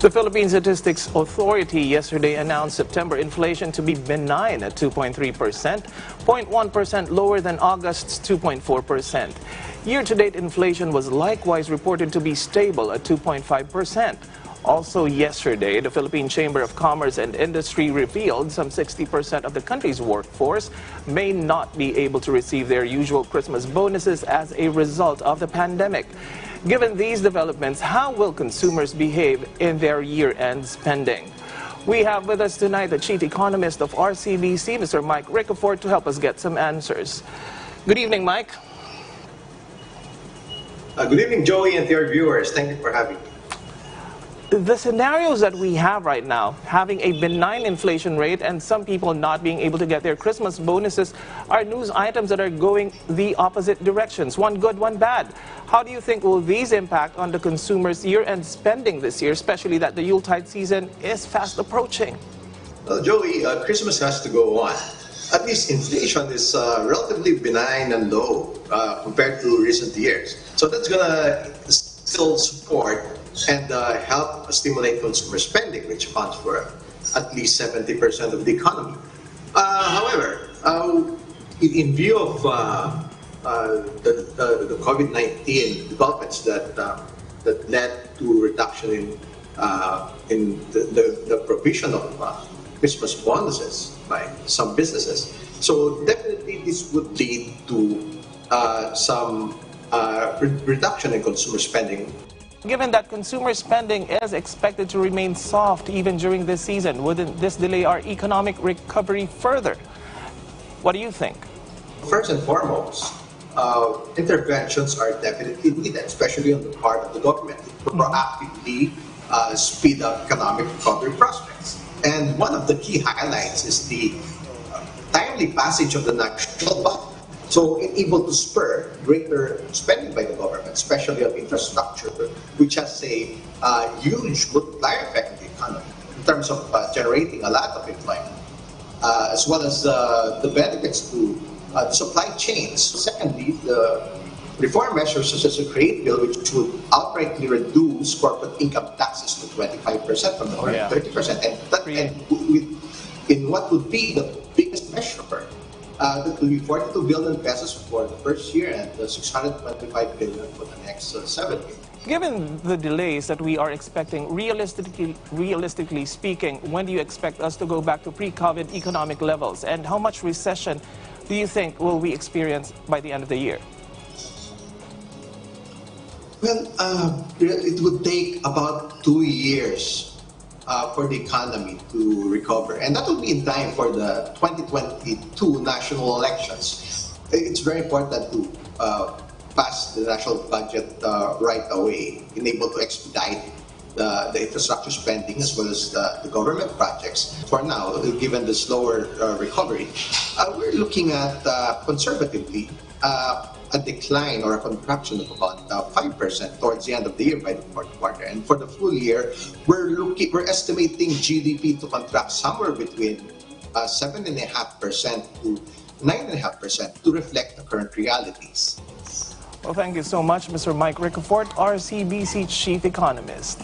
The Philippine Statistics Authority yesterday announced September inflation to be benign at 2.3%, 0.1% lower than August's 2.4%. Year-to-date inflation was likewise reported to be stable at 2.5%. Also yesterday, the Philippine Chamber of Commerce and Industry revealed some 60% of the country's workforce may not be able to receive their usual Christmas bonuses as a result of the pandemic. Given these developments, how will consumers behave in their year-end spending? We have with us tonight the Chief Economist of RCBC, Mr. Mike Ricafort, to help us get some answers. Good evening, Mike. Good evening, Joey, and to your viewers. Thank you for having me. The scenarios that we have right now, having a benign inflation rate and some people not being able to get their Christmas bonuses, are news items that are going the opposite directions, one good, one bad. How do you think will these impact on the consumers' year-end spending this year, especially that the Yuletide season is fast approaching? Well, Joey, Christmas has to go on. At least inflation is relatively benign and low compared to recent years. So that's going to still support and help stimulate consumer spending, which accounts for at least 70% of the economy. However, in view of the COVID-19 developments that led to reduction in the provision of Christmas bonuses by some businesses, so definitely this would lead to some reduction in consumer spending. Given that consumer spending is expected to remain soft even during this season, wouldn't this delay our economic recovery further? What do you think? First and foremost, interventions are definitely needed, especially on the part of the government, to proactively speed up economic recovery prospects. And one of the key highlights is the timely passage of the national budget. So it's able to spur greater spending by the government, especially on infrastructure, which has a huge multiplier effect on the economy in terms of generating a lot of employment, as well as the benefits to the supply chains. Secondly, the reform measures such as the Create Bill, which would outrightly reduce corporate income taxes to 25% from the current 30%, in what would be the biggest measure. That will be 42 billion pesos for the first year and 625 billion for the next 7 years. Given the delays that we are expecting, realistically speaking, when do you expect us to go back to pre-COVID economic levels? And how much recession do you think will we experience by the end of the year? Well, it would take about 2 years for the economy to recover, and that will be in time for the 2022 national elections. It's very important to pass the national budget right away, enable to expedite the infrastructure spending as well as the government projects. For now, given the slower recovery, we're looking at conservatively a decline or a contraction of about 5% towards the end of the year by the fourth quarter. And for the full year, we're estimating GDP to contract somewhere between 7.5% to 9.5% to reflect the current realities. Well, thank you so much, Mr. Mike Ricafort, RCBC Chief Economist.